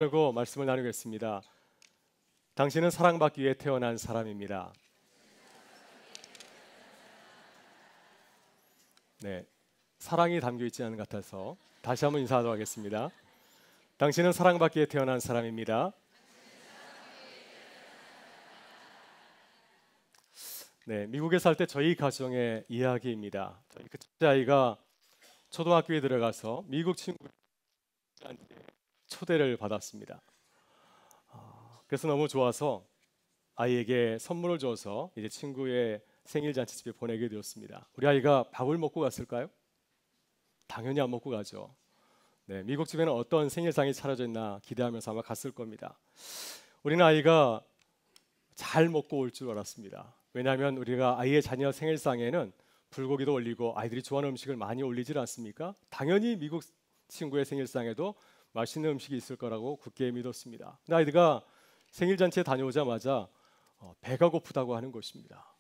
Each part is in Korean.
그리고 말씀을 나누겠습니다. 당신은 사랑받기 위해 태어난 사람입니다. 네, 사랑이 담겨 있지 않은 것 같아서 다시 한번 인사하도록 하겠습니다. 당신은 사랑받기 위해 태어난 사람입니다. 네, 미국에 살 때 저희 가정의 이야기입니다. 저희 첫째 아이가 초등학교에 들어가서 미국 친구한테 초대를 받았습니다. 그래서 너무 좋아서 아이에게 선물을 줘서 이제 친구의 생일 잔치집에 보내게 되었습니다. 우리 아이가 밥을 먹고 갔을까요? 당연히 안 먹고 가죠. 네, 미국 집에는 어떤 생일상이 차려져 있나 기대하면서 아마 갔을 겁니다. 우리는 아이가 잘 먹고 올 줄 알았습니다. 왜냐하면 우리가 아이의 자녀 생일상에는 불고기도 올리고 아이들이 좋아하는 음식을 많이 올리질 않습니까? 당연히 미국 친구의 생일상에도 맛있는 음식이 있을 거라고 굳게 믿었습니다. 근데 아이들가 생일 잔치에 다녀오자마자 배가 고프다고 하는 것입니다.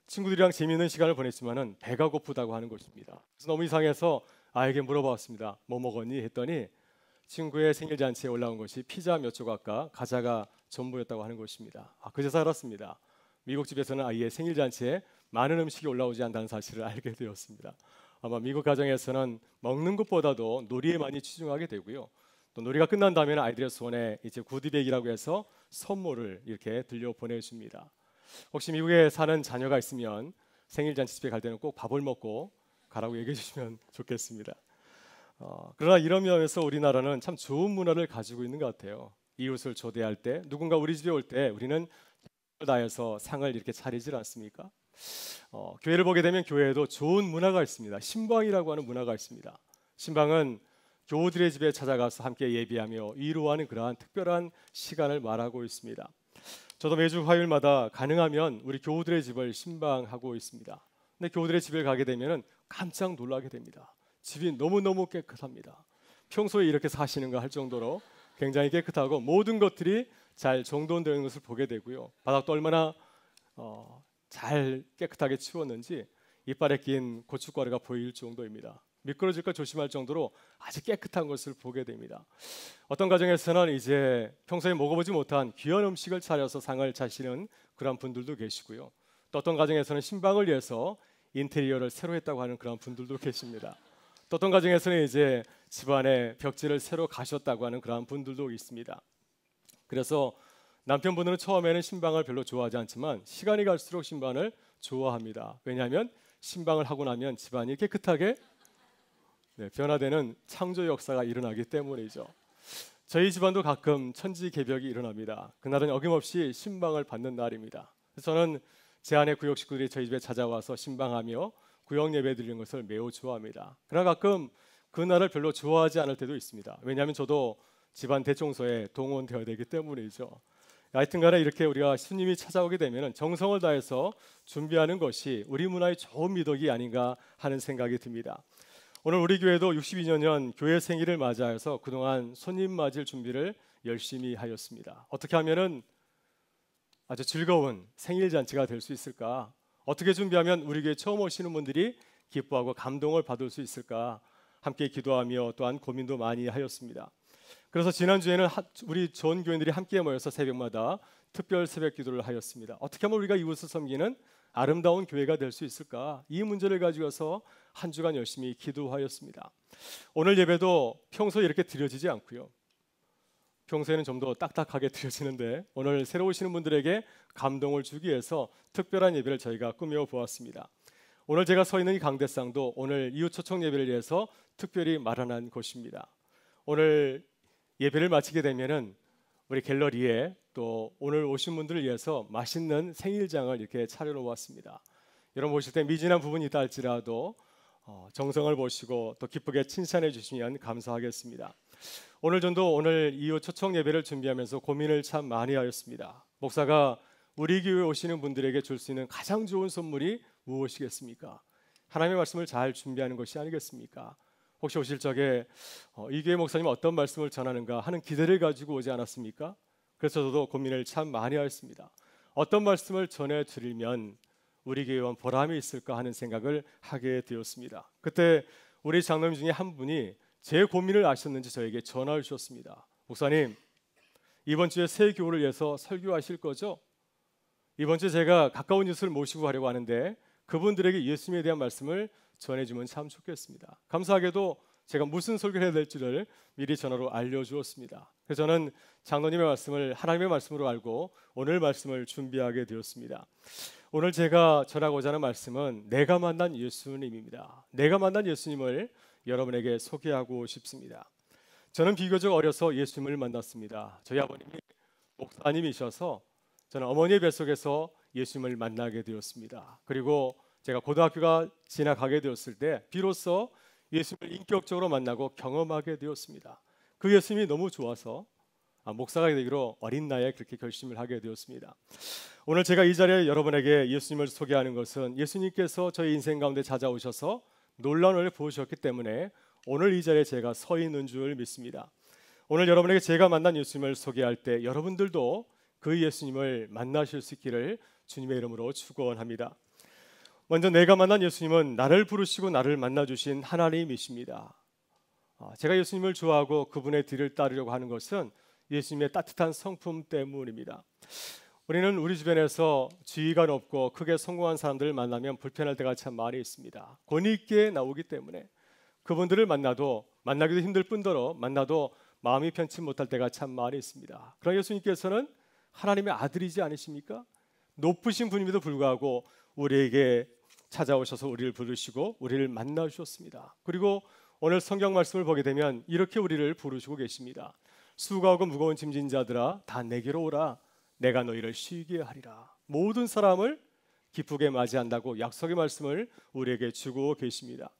친구들이랑 재미있는 시간을 보냈지만은 배가 고프다고 하는 것입니다. 그래서 너무 이상해서 아이에게 물어봤습니다. 뭐 먹었니? 했더니 친구의 생일 잔치에 올라온 것이 피자 몇 조각과 과자가 전부였다고 하는 것입니다. 그제서 알았습니다. 미국 집에서는 아이의 생일 잔치에 많은 음식이 올라오지 않는다는 사실을 알게 되었습니다. 아마 미국 가정에서는 먹는 것보다도 놀이에 많이 치중하게 되고요. 또 놀이가 끝난 다음에 아이들의 손에 이제 구디백이라고 해서 선물을 이렇게 들려 보내줍니다. 혹시 미국에 사는 자녀가 있으면 생일 잔치집에 갈 때는 꼭 밥을 먹고 가라고 얘기해 주시면 좋겠습니다. 그러나 이런 면에서 우리나라는 참 좋은 문화를 가지고 있는 것 같아요. 이웃을 초대할 때, 누군가 우리 집에 올 때 우리는 다해서 상을 이렇게 차리질 않습니까? 교회를 보게 되면 교회에도 좋은 문화가 있습니다. 신방이라고 하는 문화가 있습니다. 신방은 교우들의 집에 찾아가서 함께 예배하며 위로하는 그러한 특별한 시간을 말하고 있습니다. 저도 매주 화요일마다 가능하면 우리 교우들의 집을 신방하고 있습니다. 근데 교우들의 집에 가게 되면 깜짝 놀라게 됩니다. 집이 너무너무 깨끗합니다. 평소에 이렇게 사시는가 할 정도로 굉장히 깨끗하고 모든 것들이 잘 정돈되는 것을 보게 되고요. 바닥도 얼마나 잘 깨끗하게 치웠는지 이빨에 낀 고춧가루가 보일 정도입니다. 미끄러질까 조심할 정도로 아주 깨끗한 것을 보게 됩니다. 어떤 가정에서는 이제 평소에 먹어보지 못한 귀한 음식을 차려서 상을 차시는 그런 분들도 계시고요. 또 어떤 가정에서는 신방을 위해서 인테리어를 새로 했다고 하는 그런 분들도 계십니다. 또 어떤 가정에서는 이제 집안에 벽지를 새로 가셨다고 하는 그런 분들도 있습니다. 그래서 남편분들은 처음에는 신방을 별로 좋아하지 않지만 시간이 갈수록 신방을 좋아합니다. 왜냐하면 신방을 하고 나면 집안이 깨끗하게 변화되는 창조 역사가 일어나기 때문이죠. 저희 집안도 가끔 천지개벽이 일어납니다. 그날은 어김없이 신방을 받는 날입니다. 저는 제 아내 구역 식구들이 저희 집에 찾아와서 신방하며 구역 예배 드리는 것을 매우 좋아합니다. 그러나 가끔 그날을 별로 좋아하지 않을 때도 있습니다. 왜냐하면 저도 집안 대청소에 동원되어야 되기 때문이죠. 하여튼간에 이렇게 우리가 스님이 찾아오게 되면 정성을 다해서 준비하는 것이 우리 문화의 좋은 미덕이 아닌가 하는 생각이 듭니다. 오늘 우리 교회도 62주년 교회 생일을 맞이해서 그동안 손님 맞을 준비를 열심히 하였습니다. 어떻게 하면은 아주 즐거운 생일 잔치가 될 수 있을까? 어떻게 준비하면 우리 교회 처음 오시는 분들이 기뻐하고 감동을 받을 수 있을까? 함께 기도하며 또한 고민도 많이 하였습니다. 그래서 지난주에는 우리 전 교인들이 함께 모여서 새벽마다 특별 새벽 기도를 하였습니다. 어떻게 하면 우리가 이웃을 섬기는 아름다운 교회가 될 수 있을까? 이 문제를 가지고서 한 주간 열심히 기도하였습니다. 오늘 예배도 평소에 이렇게 드려지지 않고요. 평소에는 좀 더 딱딱하게 드려지는데 오늘 새로 오시는 분들에게 감동을 주기 위해서 특별한 예배를 저희가 꾸며 보았습니다. 오늘 제가 서 있는 이 강대상도 오늘 이웃 초청 예배를 위해서 특별히 마련한 곳입니다. 오늘 예배를 마치게 되면은 우리 갤러리에 또 오늘 오신 분들을 위해서 맛있는 생일장을 이렇게 차려놓았습니다. 여러분 보실 때 미진한 부분이 있다 할지라도 정성을 보시고 또 기쁘게 칭찬해 주시면 감사하겠습니다. 오늘 전도 오늘 이웃 초청 예배를 준비하면서 고민을 참 많이 하였습니다. 목사가 우리 교회 오시는 분들에게 줄 수 있는 가장 좋은 선물이 무엇이겠습니까? 하나님의 말씀을 잘 준비하는 것이 아니겠습니까? 혹시 오실 적에 이 교회 목사님 어떤 말씀을 전하는가 하는 기대를 가지고 오지 않았습니까? 그래서 저도 고민을 참 많이 하였습니다. 어떤 말씀을 전해드리면 우리 교회와 보람이 있을까 하는 생각을 하게 되었습니다. 그때 우리 장로님 중에 한 분이 제 고민을 아셨는지 저에게 전화를 주셨습니다. 목사님, 이번 주에 새 교회를 위해서 설교하실 거죠? 이번 주에 제가 가까운 이웃을 모시고 가려고 하는데 그분들에게 예수님에 대한 말씀을 전해주면 참 좋겠습니다. 감사하게도 제가 무슨 설교를 해야 될지를 미리 전화로 알려주었습니다. 그래서 저는 장로님의 말씀을 하나님의 말씀으로 알고 오늘 말씀을 준비하게 되었습니다. 오늘 제가 전하고자 하는 말씀은 내가 만난 예수님입니다. 내가 만난 예수님을 여러분에게 소개하고 싶습니다. 저는 비교적 어려서 예수님을 만났습니다. 저희 아버님이 목사님이셔서 저는 어머니의 뱃속에서 예수님을 만나게 되었습니다. 그리고 제가 고등학교가 지나가게 되었을 때 비로소 예수님을 인격적으로 만나고 경험하게 되었습니다. 그 예수님이 너무 좋아서 목사가 되기로 어린 나이에 그렇게 결심을 하게 되었습니다. 오늘 제가 이 자리에 여러분에게 예수님을 소개하는 것은 예수님께서 저희 인생 가운데 찾아오셔서 놀라운 은혜를 보여주셨기 때문에 오늘 이 자리에 제가 서 있는 줄 믿습니다. 오늘 여러분에게 제가 만난 예수님을 소개할 때 여러분들도 그 예수님을 만나실 수 있기를 주님의 이름으로 축원합니다. 먼저 내가 만난 예수님은 나를 부르시고 나를 만나주신 하나님이십니다. 제가 예수님을 좋아하고 그분의 뒤를 따르려고 하는 것은 예수님의 따뜻한 성품 때문입니다. 우리는 우리 주변에서 지위가 높고 크게 성공한 사람들을 만나면 불편할 때가 참 많이 있습니다. 권위 있게 나오기 때문에 그분들을 만나기도 힘들 뿐더러 만나도 마음이 편치 못할 때가 참 많이 있습니다. 그러나 예수님께서는 하나님의 아들이지 않으십니까? 높으신 분임에도 불구하고 우리에게 찾아오셔서 우리를 부르시고 우리를 만나 주셨습니다. 그리고 오늘 성경 말씀을 보게 되면 이렇게 우리를 부르시고 계십니다. 수고하고 무거운 짐진 자들아 다 내게로 오라. 내가 너희를 쉬게 하리라. 모든 사람을 기쁘게 맞이한다고 약속의 말씀을 우리에게 주고 계십니다.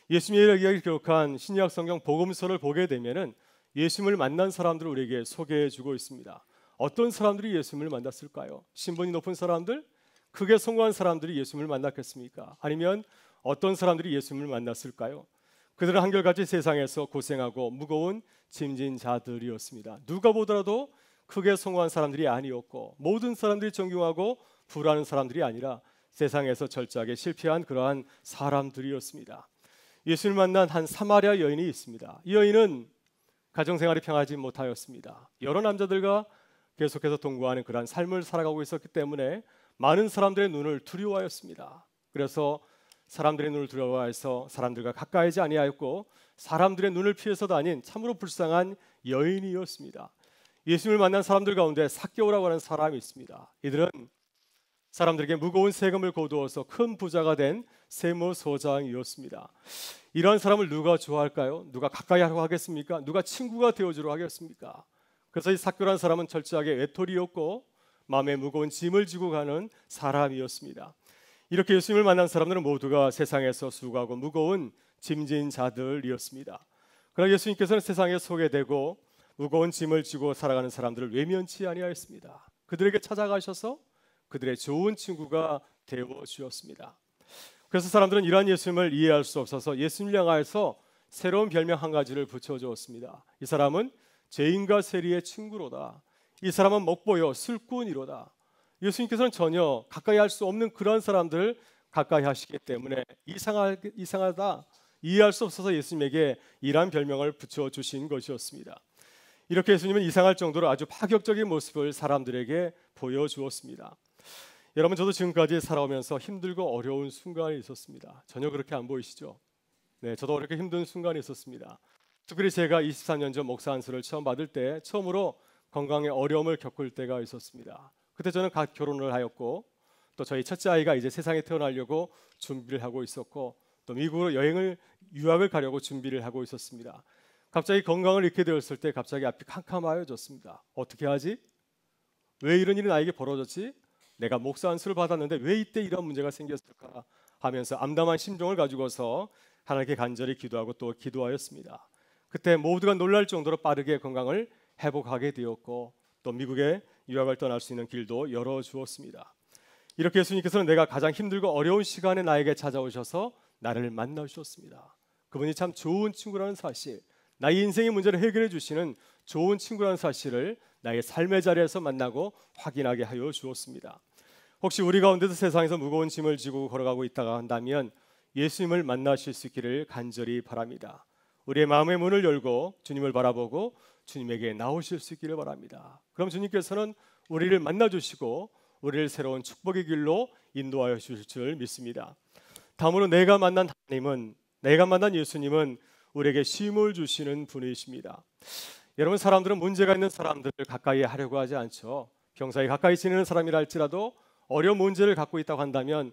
예수님의 이야기를 기록한 신약 성경 복음서를 보게 되면은 예수님을 만난 사람들을 우리에게 소개해 주고 있습니다. 어떤 사람들이 예수님을 만났을까요? 신분이 높은 사람들? 크게 성공한 사람들이 예수님을 만났겠습니까? 아니면 어떤 사람들이 예수님을 만났을까요? 그들은 한결같이 세상에서 고생하고 무거운 짐진 자들이었습니다. 누가 보더라도 크게 성공한 사람들이 아니었고 모든 사람들이 존경하고 부러워하는 사람들이 아니라 세상에서 철저하게 실패한 그러한 사람들이었습니다. 예수님을 만난 한 사마리아 여인이 있습니다. 이 여인은 가정생활이 평하지 못하였습니다. 여러 남자들과 계속해서 동거하는 그러한 삶을 살아가고 있었기 때문에 많은 사람들의 눈을 두려워하였습니다. 그래서 사람들의 눈을 두려워해서 사람들과 가까이지 아니하였고 사람들의 눈을 피해서 다닌 참으로 불쌍한 여인이었습니다. 예수님을 만난 사람들 가운데 삭개오라고 하는 사람이 있습니다. 이들은 사람들에게 무거운 세금을 거두어서 큰 부자가 된 세무소장이었습니다. 이러한 사람을 누가 좋아할까요? 누가 가까이 하려고 하겠습니까? 누가 친구가 되어주려고 하겠습니까? 그래서 이 삭개오라는 사람은 철저하게 외톨이였고 마음에 무거운 짐을 지고 가는 사람이었습니다. 이렇게 예수님을 만난 사람들은 모두가 세상에서 수고하고 무거운 짐진 자들이었습니다. 그러나 예수님께서는 세상에 소개되고 무거운 짐을 지고 살아가는 사람들을 외면치 아니하였습니다. 그들에게 찾아가셔서 그들의 좋은 친구가 되어 주었습니다. 그래서 사람들은 이러한 예수님을 이해할 수 없어서 예수님을 향하여서 새로운 별명 한 가지를 붙여주었습니다. 이 사람은 죄인과 세리의 친구로다. 이 사람은 먹보여 술꾼이로다. 예수님께서는 전혀 가까이 할 수 없는 그런 사람들을 가까이 하시기 때문에 이상하다, 이해할 수 없어서 예수님에게 이러한 별명을 붙여주신 것이었습니다. 이렇게 예수님은 이상할 정도로 아주 파격적인 모습을 사람들에게 보여주었습니다. 여러분, 저도 지금까지 살아오면서 힘들고 어려운 순간이 있었습니다. 전혀 그렇게 안 보이시죠? 네, 저도 어렵게 힘든 순간이 있었습니다. 특별히 제가 23년 전 목사 안수를 처음 받을 때 처음으로 건강에 어려움을 겪을 때가 있었습니다. 그때 저는 갓 결혼을 하였고 또 저희 첫째 아이가 이제 세상에 태어나려고 준비를 하고 있었고 또 미국으로 유학을 가려고 준비를 하고 있었습니다. 갑자기 건강을 잃게 되었을 때 갑자기 앞이 캄캄하여졌습니다. 어떻게 하지? 왜 이런 일이 나에게 벌어졌지? 내가 목사 안수를 받았는데 왜 이때 이런 문제가 생겼을까 하면서 암담한 심정을 가지고서 하나님께 간절히 기도하고 또 기도하였습니다. 그때 모두가 놀랄 정도로 빠르게 건강을 회복하게 되었고 또 미국에 유학을 떠날 수 있는 길도 열어주었습니다. 이렇게 예수님께서는 내가 가장 힘들고 어려운 시간에 나에게 찾아오셔서 나를 만나 주셨습니다. 그분이 참 좋은 친구라는 사실, 나의 인생의 문제를 해결해 주시는 좋은 친구라는 사실을 나의 삶의 자리에서 만나고 확인하게 하여 주었습니다. 혹시 우리 가운데도 세상에서 무거운 짐을 지고 걸어가고 있다가 한다면 예수님을 만나실 수 있기를 간절히 바랍니다. 우리의 마음의 문을 열고 주님을 바라보고 주님에게 나오실 수 있기를 바랍니다. 그럼 주님께서는 우리를 만나주시고 우리를 새로운 축복의 길로 인도하여 주실 줄 믿습니다. 다음으로 내가 만난 하나님은, 내가 만난 예수님은 우리에게 쉼을 주시는 분이십니다. 여러분, 사람들은 문제가 있는 사람들을 가까이 하려고 하지 않죠. 평소에 가까이 지내는 사람이라 할지라도 어려운 문제를 갖고 있다고 한다면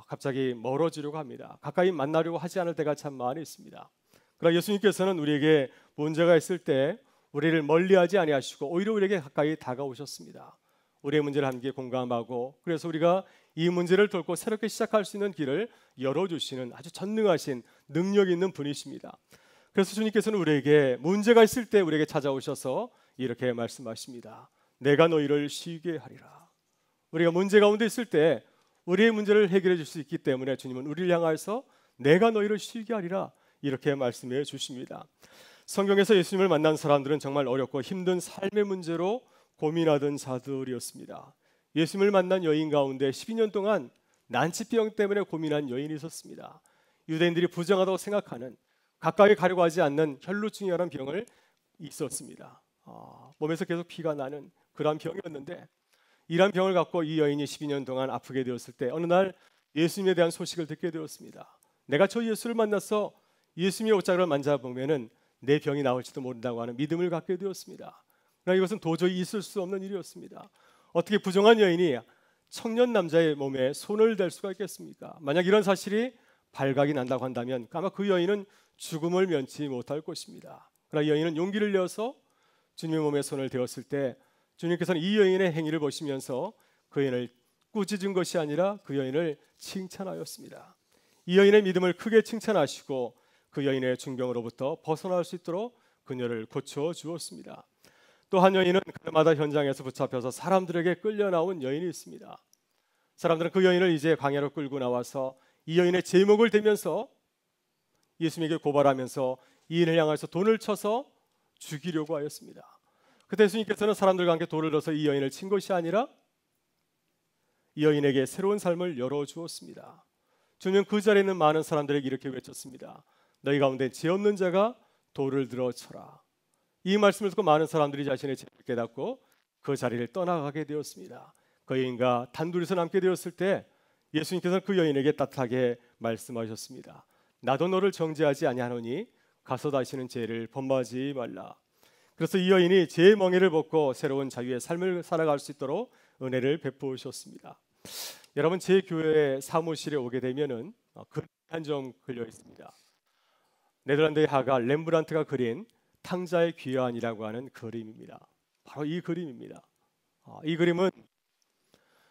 갑자기 멀어지려고 합니다. 가까이 만나려고 하지 않을 때가 참 많이 있습니다. 그러나 예수님께서는 우리에게 문제가 있을 때 우리를 멀리하지 아니하시고 오히려 우리에게 가까이 다가오셨습니다. 우리의 문제를 함께 공감하고, 그래서 우리가 이 문제를 뚫고 새롭게 시작할 수 있는 길을 열어주시는 아주 전능하신 능력 있는 분이십니다. 그래서 주님께서는 우리에게 문제가 있을 때 우리에게 찾아오셔서 이렇게 말씀하십니다. 내가 너희를 쉬게 하리라. 우리가 문제 가운데 있을 때 우리의 문제를 해결해 줄 수 있기 때문에 주님은 우리를 향하여서 내가 너희를 쉬게 하리라 이렇게 말씀해 주십니다. 성경에서 예수님을 만난 사람들은 정말 어렵고 힘든 삶의 문제로 고민하던 자들이었습니다. 예수님을 만난 여인 가운데 12년 동안 난치병 때문에 고민한 여인이 있었습니다. 유대인들이 부정하다고 생각하는, 가까이 가려고 하지 않는 혈루증이라는 병을 있었습니다. 몸에서 계속 피가 나는 그런 병이었는데, 이런 병을 갖고 이 여인이 12년 동안 아프게 되었을 때 어느 날 예수님에 대한 소식을 듣게 되었습니다. 내가 저 예수를 만나서 예수님의 옷자락을 만져보면은 내 병이 나을지도 모른다고 하는 믿음을 갖게 되었습니다. 그러나 이것은 도저히 있을 수 없는 일이었습니다. 어떻게 부정한 여인이 청년 남자의 몸에 손을 댈 수가 있겠습니까? 만약 이런 사실이 발각이 난다고 한다면 아마 그 여인은 죽음을 면치 못할 것입니다. 그러나 여인은 용기를 내어서 주님의 몸에 손을 대었을 때 주님께서는 이 여인의 행위를 보시면서 그 여인을 꾸짖은 것이 아니라 그 여인을 칭찬하였습니다. 이 여인의 믿음을 크게 칭찬하시고 그 여인의 중병으로부터 벗어날 수 있도록 그녀를 고쳐 주었습니다. 또 한 여인은 가나다 현장에서 붙잡혀서 사람들에게 끌려 나온 여인이 있습니다. 사람들은 그 여인을 이제 광야로 끌고 나와서 이 여인의 제목을 대면서 예수님에게 고발하면서 이 여인을 향해서 돈을 쳐서 죽이려고 하였습니다. 그때 예수님께서는 사람들과 함께 돌을 들어서 이 여인을 친 것이 아니라 이 여인에게 새로운 삶을 열어주었습니다. 주님은 그 자리에 있는 많은 사람들에게 이렇게 외쳤습니다. 너희 가운데 죄 없는 자가 돌을 들어 쳐라. 이 말씀을 듣고 많은 사람들이 자신의 죄를 깨닫고 그 자리를 떠나가게 되었습니다. 그 여인과 단둘이서 남게 되었을 때 예수님께서는 그 여인에게 따뜻하게 말씀하셨습니다. 나도 너를 정죄하지 아니하노니 가서 다시는 죄를 범하지 말라. 그래서 이 여인이 죄의 멍에를 벗고 새로운 자유의 삶을 살아갈 수 있도록 은혜를 베푸셨습니다. 여러분, 제 교회 사무실에 오게 되면은 그림 한 점 걸려 있습니다. 네덜란드의 화가 렘브란트가 그린 탕자의 귀환이라고 하는 그림입니다. 바로 이 그림입니다. 이 그림은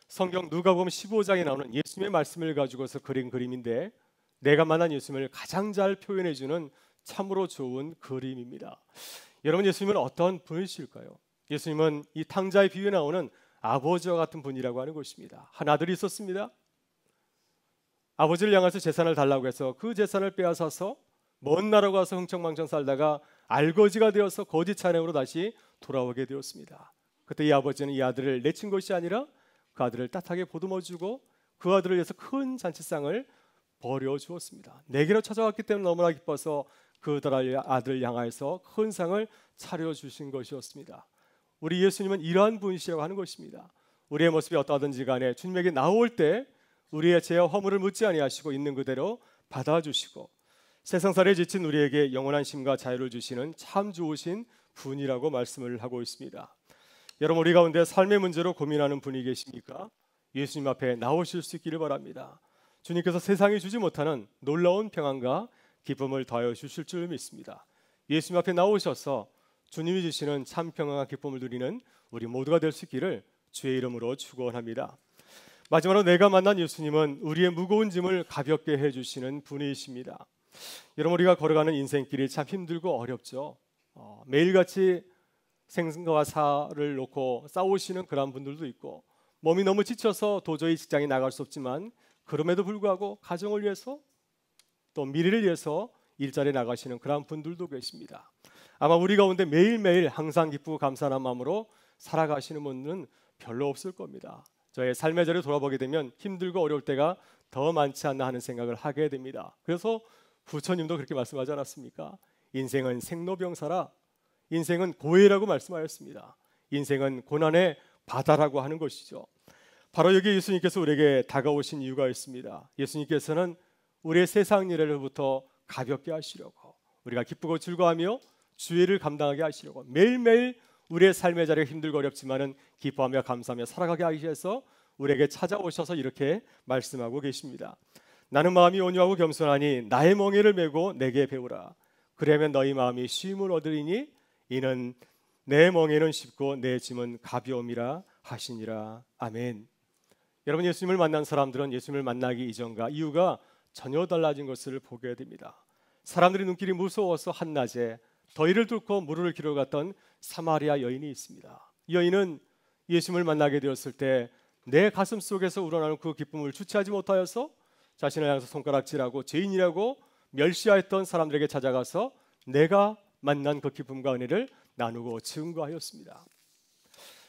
성경 누가복음 15장에 나오는 예수님의 말씀을 가지고서 그린 그림인데 내가 만난 예수님을 가장 잘 표현해주는 참으로 좋은 그림입니다. 여러분, 예수님은 어떤 분이실까요? 예수님은 이 탕자의 비유에 나오는 아버지와 같은 분이라고 하는 것입니다. 한 아들이 있었습니다. 아버지를 향해서 재산을 달라고 해서 그 재산을 빼앗아서 먼 나라로 가서 흥청망청 살다가 알거지가 되어서 거짓 찬양으로 다시 돌아오게 되었습니다. 그때 이 아버지는 이 아들을 내친 것이 아니라 그 아들을 따뜻하게 보듬어주고 그 아들을 위해서 큰 잔치상을 벌여주었습니다. 내게로 찾아왔기 때문에 너무나 기뻐서 그 아들을 향하여서 큰 상을 차려주신 것이었습니다. 우리 예수님은 이러한 분이시라고 하는 것입니다. 우리의 모습이 어떠하든지 간에 주님에게 나올 때 우리의 죄와 허물을 묻지 아니하시고 있는 그대로 받아주시고 세상살이에 지친 우리에게 영원한 쉼과 자유를 주시는 참 좋으신 분이라고 말씀을 하고 있습니다. 여러분, 우리 가운데 삶의 문제로 고민하는 분이 계십니까? 예수님 앞에 나오실 수 있기를 바랍니다. 주님께서 세상이 주지 못하는 놀라운 평안과 기쁨을 더하여 주실 줄 믿습니다. 예수님 앞에 나오셔서 주님이 주시는 참 평안과 기쁨을 누리는 우리 모두가 될 수 있기를 주의 이름으로 축원합니다. 마지막으로 내가 만난 예수님은 우리의 무거운 짐을 가볍게 해주시는 분이십니다. 여러분, 우리가 걸어가는 인생길이 참 힘들고 어렵죠. 매일같이 생과 사를 놓고 싸우시는 그런 분들도 있고 몸이 너무 지쳐서 도저히 직장에 나갈 수 없지만 그럼에도 불구하고 가정을 위해서 또 미래를 위해서 일자리에 나가시는 그런 분들도 계십니다. 아마 우리 가운데 매일매일 항상 기쁘고 감사한 마음으로 살아가시는 분은 별로 없을 겁니다. 저의 삶의 자리를 돌아보게 되면 힘들고 어려울 때가 더 많지 않나 하는 생각을 하게 됩니다. 그래서 부처님도 그렇게 말씀하지 않았습니까? 인생은 생로병사라. 인생은 고해라고 말씀하였습니다. 인생은 고난의 바다라고 하는 것이죠. 바로 여기 예수님께서 우리에게 다가오신 이유가 있습니다. 예수님께서는 우리의 세상 일로부터 가볍게 하시려고, 우리가 기쁘고 즐거워하며 주의를 감당하게 하시려고, 매일매일 우리의 삶의 자리가 힘들고 어렵지만은 기뻐하며 감사하며 살아가게 하기 위해서 우리에게 찾아오셔서 이렇게 말씀하고 계십니다. 나는 마음이 온유하고 겸손하니 나의 멍에를 메고 내게 배우라. 그러면 너희 마음이 쉼을 얻으리니 이는 내 멍에는 쉽고 내 짐은 가벼움이라 하시니라. 아멘. 여러분, 예수님을 만난 사람들은 예수님을 만나기 이전과 이후가 전혀 달라진 것을 보게 됩니다. 사람들이 눈길이 무서워서 한낮에 더위를 뚫고 물을 기르러 갔던 사마리아 여인이 있습니다. 이 여인은 예수님을 만나게 되었을 때 내 가슴 속에서 우러나는 그 기쁨을 주체하지 못하여서 자신을 향해서 손가락질하고 죄인이라고 멸시하였던 사람들에게 찾아가서 내가 만난 그 기쁨과 은혜를 나누고 증거하였습니다.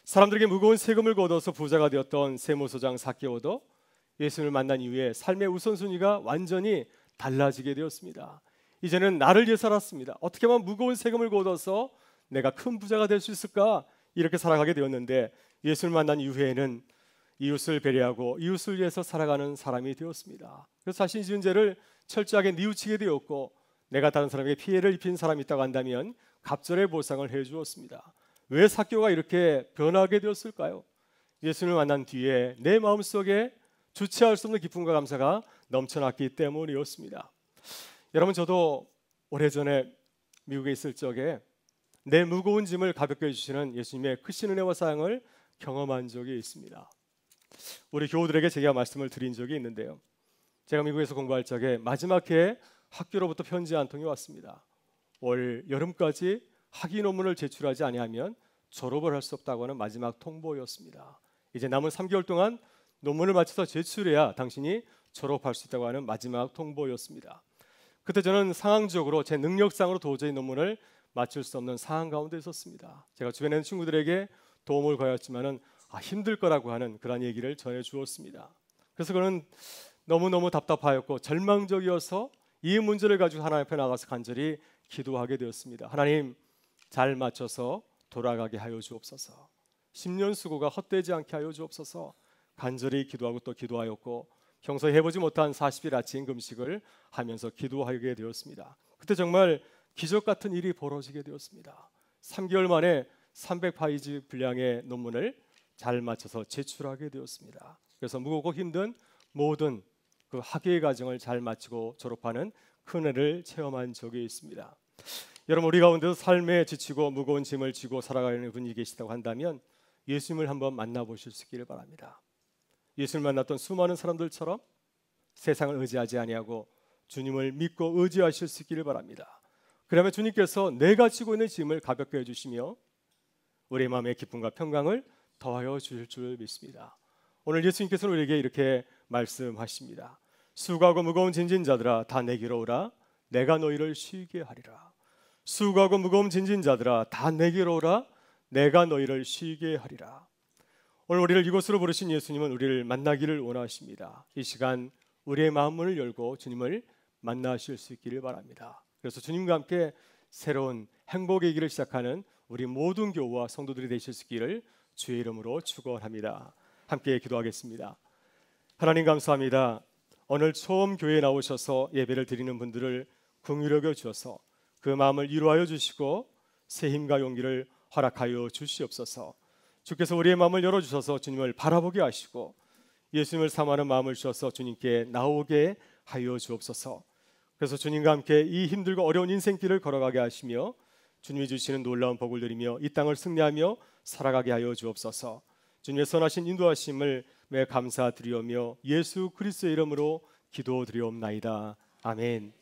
사람들에게 무거운 세금을 걷어서 부자가 되었던 세무서장 삭개오도 예수님을 만난 이후에 삶의 우선순위가 완전히 달라지게 되었습니다. 이제는 나를 위해 살았습니다. 어떻게 하면 무거운 세금을 걷어서 내가 큰 부자가 될 수 있을까? 이렇게 살아가게 되었는데 예수를 만난 이후에는 이웃을 배려하고 이웃을 위해서 살아가는 사람이 되었습니다. 그래서 자신이 지은 죄를 철저하게 뉘우치게 되었고, 내가 다른 사람에게 피해를 입힌 사람이 있다고 한다면 갑절의 보상을 해주었습니다. 왜 삭개오가 이렇게 변하게 되었을까요? 예수님을 만난 뒤에 내 마음속에 주체할 수 없는 기쁨과 감사가 넘쳐났기 때문이었습니다. 여러분, 저도 오래전에 미국에 있을 적에 내 무거운 짐을 가볍게 해주시는 예수님의 크신 은혜와 사랑을 경험한 적이 있습니다. 우리 교우들에게 제가 말씀을 드린 적이 있는데요, 제가 미국에서 공부할 적에 마지막 해에 학교로부터 편지 한 통이 왔습니다. 올 여름까지 학위 논문을 제출하지 아니하면 졸업을 할 수 없다고 하는 마지막 통보였습니다. 이제 남은 3개월 동안 논문을 마쳐서 제출해야 당신이 졸업할 수 있다고 하는 마지막 통보였습니다. 그때 저는 상황적으로 제 능력상으로 도저히 논문을 마칠 수 없는 상황 가운데 있었습니다. 제가 주변에 있는 친구들에게 도움을 구하였지만은 힘들 거라고 하는 그런 얘기를 전해 주었습니다. 그래서 그는 너무너무 답답하였고 절망적이어서 이 문제를 가지고 하나님 앞에 나가서 간절히 기도하게 되었습니다. 하나님, 잘 맞춰서 돌아가게 하여 주옵소서. 10년 수고가 헛되지 않게 하여 주옵소서. 간절히 기도하고 또 기도하였고, 평소에 해보지 못한 40일 아침 금식을 하면서 기도하게 되었습니다. 그때 정말 기적 같은 일이 벌어지게 되었습니다. 3개월 만에 300페이지 분량의 논문을 잘 맞춰서 제출하게 되었습니다. 그래서 무겁고 힘든 모든 그 학예의 과정을 잘 마치고 졸업하는 큰 은혜를 체험한 적이 있습니다. 여러분, 우리 가운데서 삶에 지치고 무거운 짐을 지고 살아가는 분이 계시다고 한다면 예수님을 한번 만나보실 수 있기를 바랍니다. 예수님을 만났던 수많은 사람들처럼 세상을 의지하지 아니하고 주님을 믿고 의지하실 수 있기를 바랍니다. 그러면 주님께서 내가 지고 있는 짐을 가볍게 해주시며 우리의 마음의 기쁨과 평강을 더하여 주실 줄 믿습니다. 오늘 예수님께서는 우리에게 이렇게 말씀하십니다. 수고하고 무거운 짐진 자들아 다 내게로 오라. 내가 너희를 쉬게 하리라. 수고하고 무거운 짐진 자들아 다 내게로 오라. 내가 너희를 쉬게 하리라. 오늘 우리를 이곳으로 부르신 예수님은 우리를 만나기를 원하십니다. 이 시간 우리의 마음문을 열고 주님을 만나실 수 있기를 바랍니다. 그래서 주님과 함께 새로운 행복의 길을 시작하는 우리 모든 교우와 성도들이 되실 수 있기를 주의 이름으로 축원합니다. 함께 기도하겠습니다. 하나님, 감사합니다. 오늘 처음 교회에 나오셔서 예배를 드리는 분들을 긍휼히 여겨 주셔서 그 마음을 위로하여 주시고 새 힘과 용기를 허락하여 주시옵소서. 주께서 우리의 마음을 열어주셔서 주님을 바라보게 하시고 예수님을 사모하는 마음을 주셔서 주님께 나오게 하여 주옵소서. 그래서 주님과 함께 이 힘들고 어려운 인생길을 걸어가게 하시며 주님이 주시는 놀라운 복을 누리며 이 땅을 승리하며 살아가게 하여 주옵소서. 주님의 선하신 인도하심을 매 감사드리오며 예수 그리스도의 이름으로 기도드리옵나이다. 아멘.